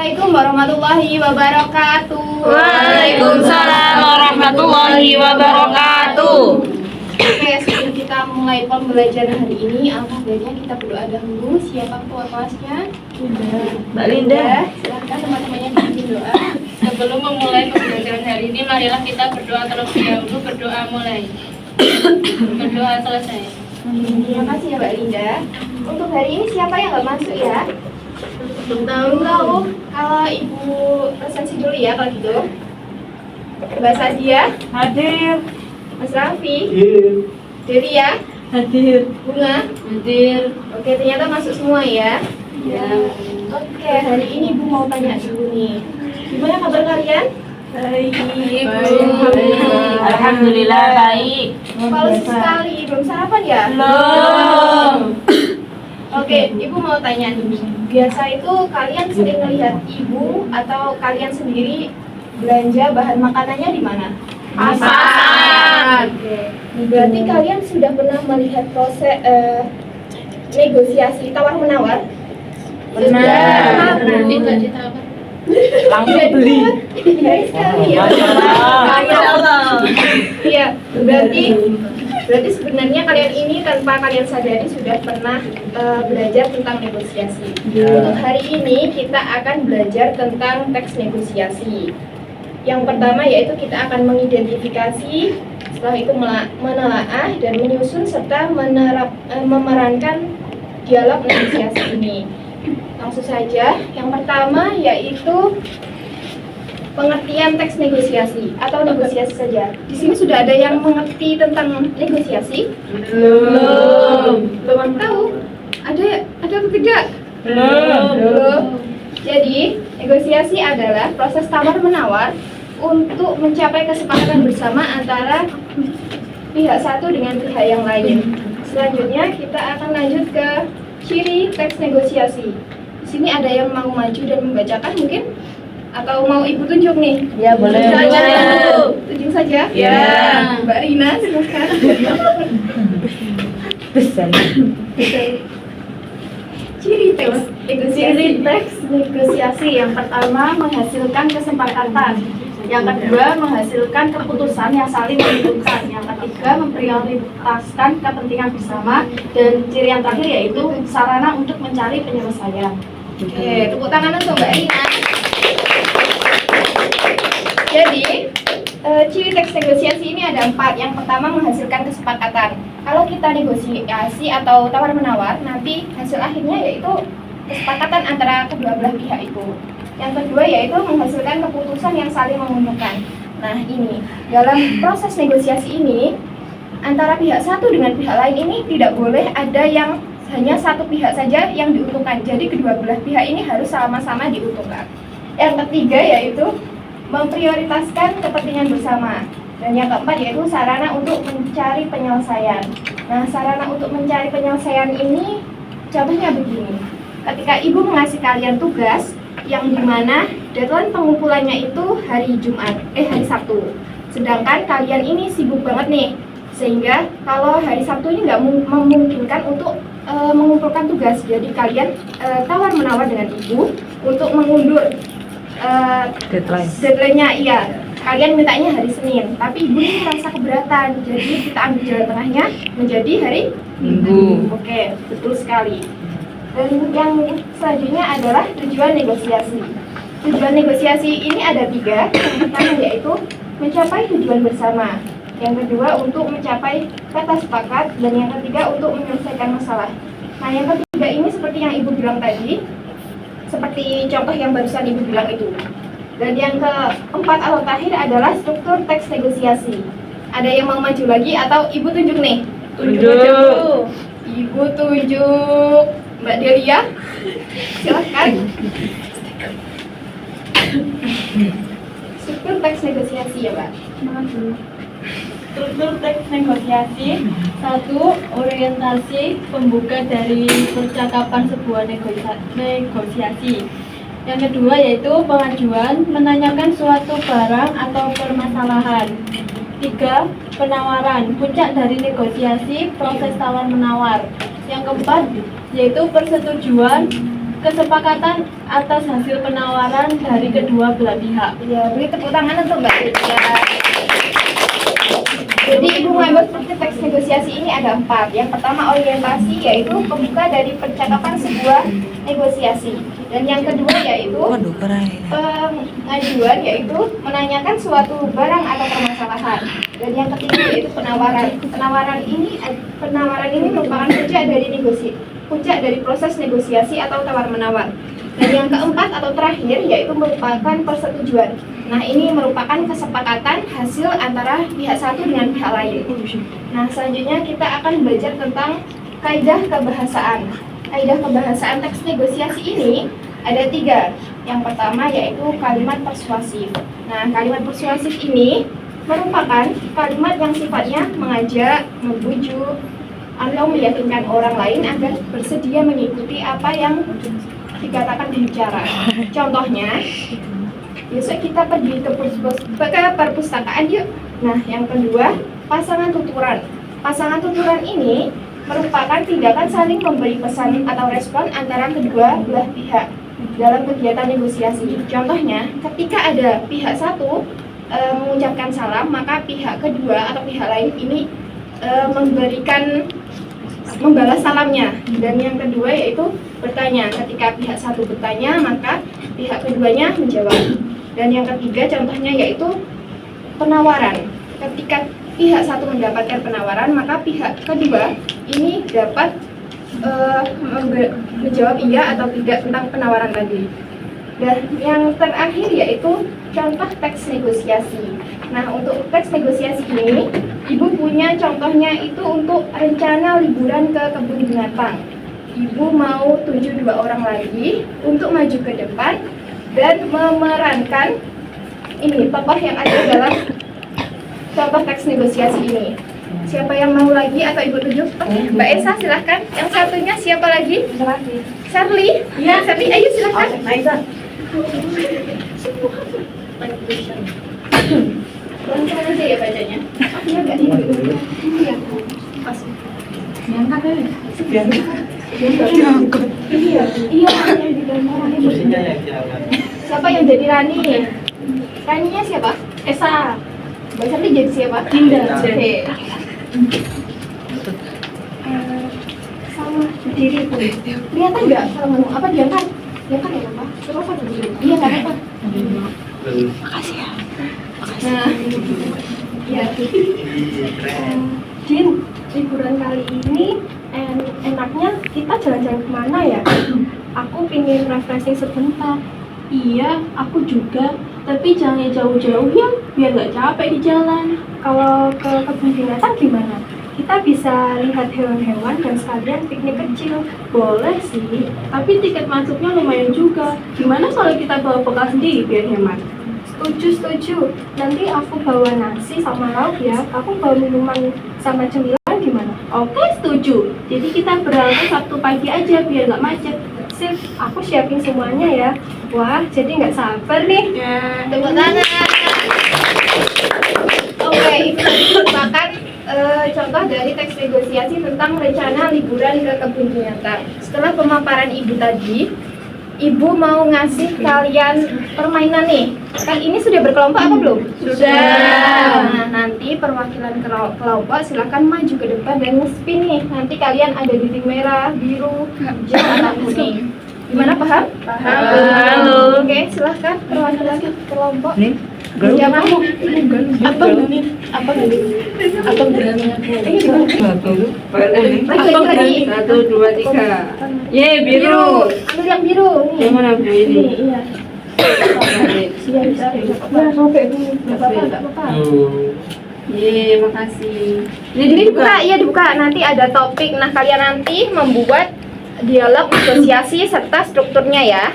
Assalamualaikum warahmatullahi wabarakatuh. Waalaikumsalam warahmatullahi wabarakatuh. Oke, sebelum kita mulai pembelajaran hari ini, alangkah baiknya kita berdoa dahulu. Siapa ketua kelasnya? Mbak Linda. Silahkan teman-temannya bikin doa. Sebelum memulai pembelajaran hari ini, marilah kita berdoa terlebih dahulu. Berdoa mulai. Berdoa selesai. Terima kasih ya Mbak Linda. Untuk hari ini siapa yang nggak masuk ya? Belum tahu. Kalau Ibu presensi dulu ya kalau gitu. Mbak Sadia, Hadir. Mas Raffi, Hadir. Delia, Hadir. Bunga. Hadir. Oke, ternyata masuk semua ya. Ya. Oke, hari ini Ibu mau tanya dulu nih. Gimana kabar kalian? Baik. Alhamdulillah baik. Paus sekali, belum sarapan ya? Belum. Oke, Ibu mau tanya nih. Biasa itu kalian sering melihat Ibu atau kalian sendiri belanja bahan makanannya di mana? Pasar. Oke. Berarti kalian sudah pernah melihat proses negosiasi tawar-menawar? Pernah. Cita-cita apa? Langsung beli. Iya sekali ya. Masya Allah. Iya, berarti sebenarnya kalian ini tanpa kalian sadari sudah pernah belajar tentang negosiasi. Untuk hari ini kita akan belajar tentang teks negosiasi. Yang pertama yaitu kita akan mengidentifikasi, setelah itu menelaah dan menyusun serta memerankan dialog negosiasi ini. Langsung saja, yang pertama yaitu pengertian teks negosiasi atau negosiasi saja. Di sini sudah ada yang mengerti tentang negosiasi? Belum tahu? Ada atau tidak? Belum. Jadi, negosiasi adalah proses tawar-menawar untuk mencapai kesepakatan bersama antara pihak satu dengan pihak yang lain. Selanjutnya, kita akan lanjut ke ciri teks negosiasi. Di sini ada yang mau maju dan membacakan mungkin? Atau mau Ibu tunjuk nih? Ya, boleh. Tunjuk saja. Tunjuk saja. Ya. Mbak Rina, silakan. Besar. Ciri teks negosiasi yang pertama menghasilkan kesepakatan, yang kedua menghasilkan keputusan yang saling menguntungkan, yang ketiga memprioritaskan kepentingan bersama, dan ciri yang terakhir yaitu sarana untuk mencari penyelesaian. Oke, tepuk tangan untuk Mbak Rina. Jadi, ciri teks negosiasi ini ada 4. Yang pertama menghasilkan kesepakatan. Kalau kita negosiasi atau tawar-menawar, nanti hasil akhirnya yaitu kesepakatan antara kedua belah pihak itu. Yang kedua yaitu menghasilkan keputusan yang saling menguntungkan. Nah ini, dalam proses negosiasi ini, antara pihak satu dengan pihak lain ini tidak boleh ada yang hanya satu pihak saja yang diuntungkan. Jadi kedua belah pihak ini harus sama-sama diuntungkan. Yang ketiga yaitu memprioritaskan kepentingan bersama. Dan yang keempat yaitu sarana untuk mencari penyelesaian. Nah, sarana untuk mencari penyelesaian ini contohnya begini. Ketika Ibu mengasih kalian tugas yang dimana deadline pengumpulannya itu hari Sabtu. Sedangkan kalian ini sibuk banget nih. Sehingga kalau hari Sabtu ini nggak memungkinkan untuk mengumpulkan tugas. Jadi kalian tawar-menawar dengan Ibu untuk mengundur deadline-nya, iya. Kalian mintanya hari Senin, tapi Ibu ini merasa keberatan. Jadi kita ambil jalan tengahnya menjadi hari Minggu. Oke, betul sekali. Dan yang selanjutnya adalah tujuan negosiasi. Tujuan negosiasi ini ada 3. Yang pertama yaitu mencapai tujuan bersama. Yang kedua untuk mencapai kata sepakat. Dan yang ketiga untuk menyelesaikan masalah. Nah yang ketiga ini seperti yang Ibu bilang tadi, seperti contoh yang barusan Ibu bilang itu. Dan yang keempat atau terakhir adalah struktur teks negosiasi. Ada yang mau maju lagi atau Ibu tunjuk nih? Tunjuk. Ibu tunjuk. Mbak Delia, silahkan. Struktur teks negosiasi ya Mbak. Struktur teks negosiasi. 1. Orientasi pembuka dari percakapan sebuah negosiasi. Yang kedua yaitu pengajuan, menanyakan suatu barang atau permasalahan. 3. Penawaran, puncak dari negosiasi, proses tawar-menawar. Yang keempat yaitu persetujuan, kesepakatan atas hasil penawaran dari kedua belah pihak. Ya, beri tepuk tangan untuk Mbak Lydia. Jadi Ibu mengambil struktur teks negosiasi ini ada 4. Yang pertama orientasi, yaitu pembuka dari percakapan sebuah negosiasi. Dan yang kedua yaitu pengajuan, yaitu menanyakan suatu barang atau permasalahan. Dan yang ketiga yaitu penawaran. Penawaran ini merupakan puncak dari proses negosiasi atau tawar-menawar. Dan yang keempat atau terakhir yaitu merupakan persetujuan. Nah, ini merupakan kesepakatan hasil antara pihak satu dengan pihak lain. Nah, selanjutnya kita akan belajar tentang kaidah kebahasaan. Kaidah kebahasaan teks negosiasi ini ada 3. Yang pertama yaitu kalimat persuasif. Nah, kalimat persuasif ini merupakan kalimat yang sifatnya mengajak, membujuk, atau meyakinkan orang lain agar bersedia mengikuti apa yang dikatakan pembicara. Contohnya, besok kita pergi ke perpustakaan yuk. Nah, yang kedua, pasangan tuturan. Pasangan tuturan ini merupakan tindakan saling memberi pesan atau respon antara kedua belah pihak dalam kegiatan negosiasi. Contohnya, ketika ada pihak satu mengucapkan salam, maka pihak kedua atau pihak lain ini membalas salamnya. Dan yang kedua yaitu bertanya. Ketika pihak satu bertanya, maka pihak keduanya menjawab. Dan yang ketiga contohnya yaitu penawaran. Ketika pihak satu mendapatkan penawaran, maka pihak kedua ini dapat menjawab iya atau tidak tentang penawaran tadi. Dan yang terakhir yaitu contoh teks negosiasi. Nah, untuk teks negosiasi ini, Ibu punya contohnya itu untuk rencana liburan ke kebun binatang. Ibu mau tuju 2 orang lagi untuk maju ke depan dan memerankan ini tokoh yang ada dalam contoh teks negosiasi ini. Siapa yang mau lagi atau Ibu tuju? Mbak Esa silahkan. Yang satunya siapa lagi? Charlie. Ya, Charlie, ayo silahkan. Pelan-pelan aja ya bacanya. Iya nggak nih? Iya. Pas. Diangkat aja. Diangkat. Iya. Iya. Siapa yang jadi Rani? Raninya siapa? Esa. Mbak Charlie jadi siapa? Dinda. Oke. Sama berdiri pun. Kelihatan nggak kalau ngomong apa diangkat? Diangkat ya apa? Terus apa berdiri? Iya nggak apa? Makasih ya. Nah, ya. Din, liburan kali ini enaknya kita jalan-jalan kemana ya? Aku pingin refreshing sebentar. Iya, aku juga. Tapi jangan jauh-jauh ya, biar nggak capek di jalan. Kalau ke kebun binatang gimana? Kita bisa lihat hewan-hewan dan sekalian piknik kecil. Boleh sih, tapi tiket masuknya lumayan juga. Gimana kalau kita bawa bekal sendiri biar hemat? Setuju. Nanti aku bawa nasi sama lauk ya. Aku bawa minuman sama cemilan gimana? Oke, setuju. Jadi kita berangkat Sabtu pagi aja biar nggak macet. Sip, aku siapin semuanya ya. Wah, jadi nggak sabar nih. Tepuk tangan. Oke, itu merupakan contoh dari teks negosiasi tentang rencana liburan ke kebun binatang. Setelah pemaparan Ibu tadi, Ibu mau ngasih kalian permainan nih. Kan ini sudah berkelompok apa belum? Sudah. Nah, nanti perwakilan kelompok silahkan maju ke depan dan nge-spin nih. Nanti kalian ada di tim merah, biru, hijau, atau kuning. Gimana, paham? Paham. Halo. Oke, silahkan perwakilan kelompok. Nih, Ya, kamu. apa berani Lagi. 1, 2, 3. Ye, biru. Ambil yang biru. Nih. Yang mana biru ini? Iya. Ya, sobek dulu. Nggak apa-apa. Ye, makasih. Jadi dibuka, iya dibuka. Nanti ada topik. Nah, kalian nanti membuat dialog negosiasi serta strukturnya ya.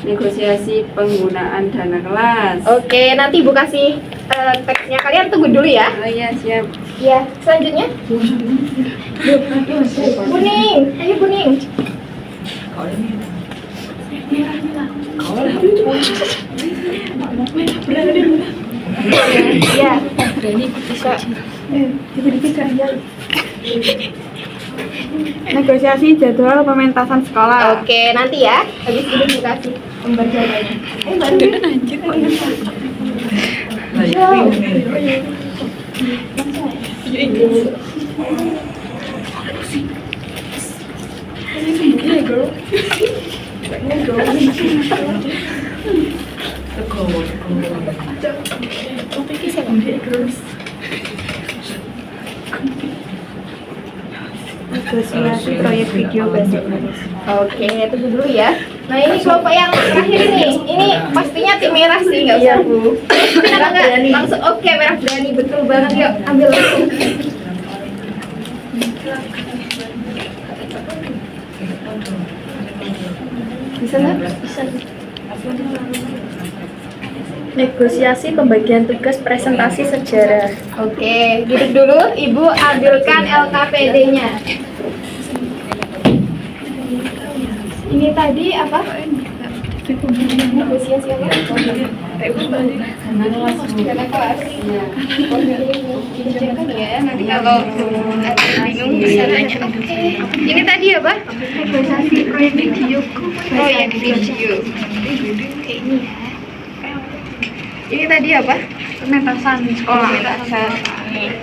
Negosiasi penggunaan dana kelas. Oke, nanti Ibu kasih teksnya. Kalian tunggu dulu ya. Oh iya, siap. Ya, selanjutnya. Kuning, ayo kuning. Ya, bisa. Negosiasi jadwal pementasan sekolah. Oke, nanti ya. Habis ini dikasih lembar jawabannya. Baru. Negosiasi proyek video bahasa Inggris. Oke, tunggu dulu ya. Nah ini kelompok yang terakhir nih. Ini pastinya tim merah sih, nggak usah Bu. Merah nggak? Langsung oke, merah berani, betul banget. Yuk, ambil langsung. Bisa nggak? Bisa. Negosiasi pembagian tugas presentasi sejarah. Oke, duduk dulu. Ibu ambilkan LKPD-nya. Ini tadi apa? Negosiasi apa? Karena kelas. Dikerjakan ya, nanti kalau ada bingung bisa nanya. Oke. Ini tadi apa? Negosiasi proyek video. Proyek video. Oke, ini ya. Ini tadi apa? Pementasan sekolah.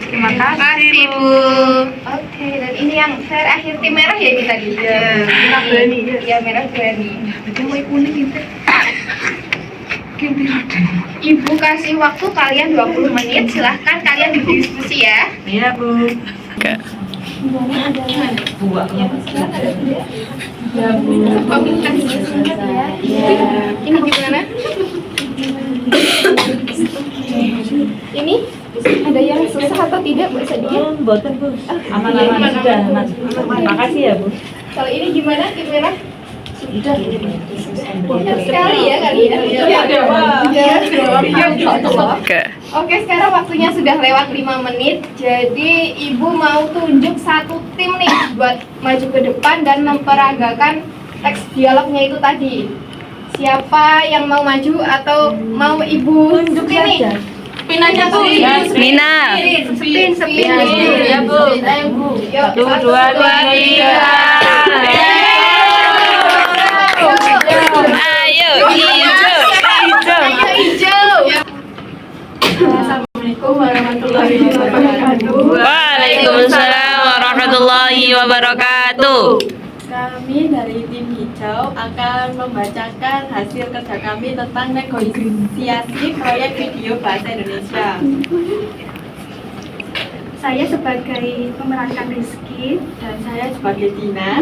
Terima kasih Bu. Oke, dan ini yang terakhir tim merah ya ini tadi. Ya, merah berani. Ya, merah berani. Ibu kasih waktu kalian 20 menit. Silahkan kalian berdiskusi ya. Iya, Bu. Ini gimana? Ini ada yang susah atau tidak buat saya? Boten, Bu. Aman-aman sudah. Makasih ya, Bu. Kalau ini gimana tim merah? Sudah. Sekali ya kalian. Oke, sekarang waktunya sudah lewat 5 menit. Jadi ibu mau tunjuk satu tim nih buat maju ke depan dan memperagakan teks dialognya itu tadi. Siapa yang mau maju atau mau ibu tunjuk ini? Pinanya tuh Mina. Spin. Ya, Bu. Ayo Bu. Yuk, 1, 2, 3. Ayo hijau. Ayo hijau. Assalamualaikum warahmatullahi wabarakatuh. Waalaikumsalam warahmatullahi wabarakatuh. Kami dari tim hijau akan membacakan hasil kerja kami tentang negosiasi proyek video bahasa Indonesia. Saya sebagai pemerankan Rizky. Dan saya sebagai Dina.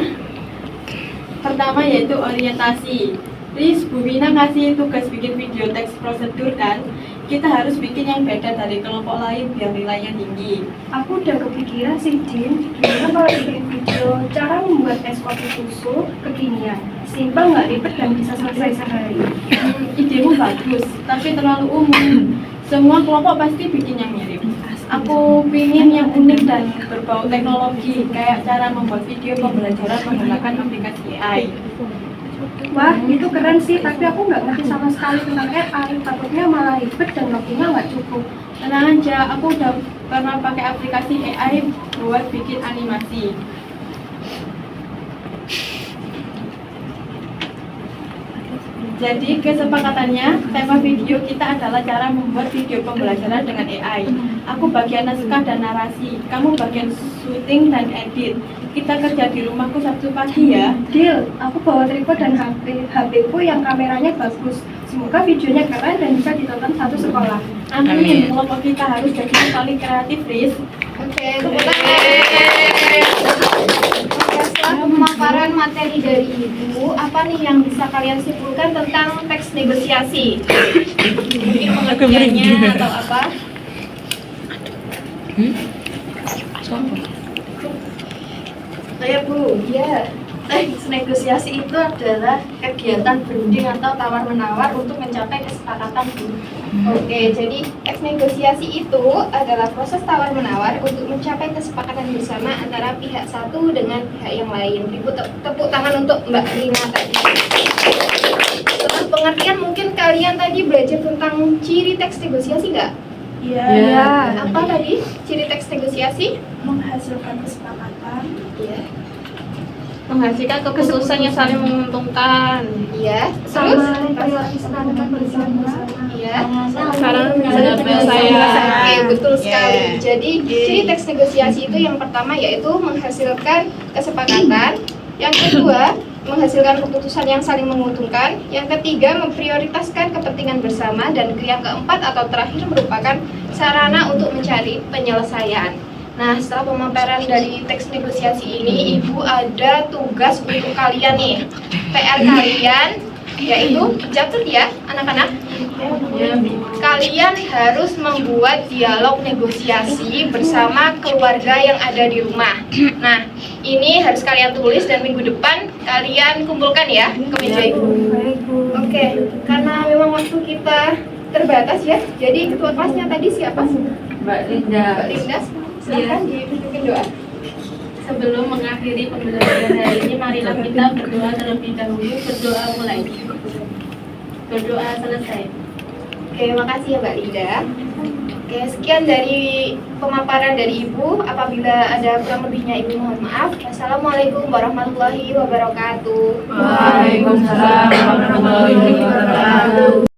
Pertama yaitu orientasi. Riz, Bu Wina kasih tugas bikin video teks prosedur kan? Kita harus bikin yang beda dari kelompok lain biar nilainya tinggi. Aku udah kepikiran sih, Din. Gimana kalau bikin video cara membuat es kopi susu kekinian? Simpel, nggak ribet, dan bisa selesai sehari. Idemu bagus, tapi terlalu umum. Semua kelompok pasti bikin yang mirip. Aku pingin yang unik dan berbau teknologi, kayak cara membuat video pembelajaran menggunakan aplikasi AI. Wah, itu keren sih, tapi aku nggak ngerti sama sekali tentang AI. Takutnya malah ribet dan waktunya nggak cukup. Tenang aja, aku udah pernah pakai aplikasi AI buat bikin animasi. Jadi kesepakatannya, tema video kita adalah cara membuat video pembelajaran dengan AI. Aku bagian naskah dan narasi, kamu bagian syuting dan edit. Kita kerja di rumahku Sabtu pagi ya. Deal, aku bawa tripod dan HP-ku yang kameranya bagus. Semoga videonya keren dan bisa ditonton satu sekolah. Amin, kelompok kita harus jadi paling kreatif, Riz. Oke, tepuk tangan. Setelah pemaparan materi dari Ibu, apa nih yang bisa kalian simpulkan tentang teks negosiasi? Mungkin pengertiannya atau apa? Saya Bu, Iya. teks negosiasi itu adalah kegiatan berunding atau tawar-menawar untuk mencapai kesepakatan, Bu. Oke, jadi teks negosiasi itu adalah proses tawar-menawar untuk mencapai kesepakatan bersama antara pihak satu dengan pihak yang lain. Ibu tepuk tangan untuk Mbak Rina tadi. Setelah pengertian, mungkin kalian tadi belajar tentang ciri teks negosiasi nggak? Iya. Apa tadi ciri teks negosiasi? Menghasilkan kesepakatan. Iya. Menghasilkan keputusan yang saling menguntungkan. Iya. Terus? Sama kesepakatan bersama. Iya. Sekarang bisa penyelesaian. Oke, betul sekali. Jadi ciri teks negosiasi itu yang pertama yaitu menghasilkan kesepakatan. Yang kedua, menghasilkan keputusan yang saling menguntungkan. Yang ketiga, memprioritaskan kepentingan bersama. Dan yang keempat atau terakhir merupakan sarana untuk mencari penyelesaian. Nah, setelah pemaparan dari teks negosiasi ini, Ibu ada tugas untuk kalian nih. PR kalian yaitu catat ya anak-anak. Kalian harus membuat dialog negosiasi bersama keluarga yang ada di rumah. Nah, ini harus kalian tulis dan minggu depan kalian kumpulkan ya ke meja Ibu. Oke, karena memang waktu kita terbatas ya. Jadi ketua kelasnya tadi siapa? Mbak Linda. Mbak Linda, silakan dipimpin doa. Sebelum mengakhiri pembelajaran hari ini, marilah kita berdoa terlebih dahulu. Berdoa mulai. Berdoa selesai. Oke, makasih ya Mbak Linda. Oke, sekian dari pemaparan dari Ibu. Apabila ada kurang lebihnya Ibu mohon maaf. Wassalamualaikum warahmatullahi wabarakatuh. Waalaikumsalam warahmatullahi wabarakatuh.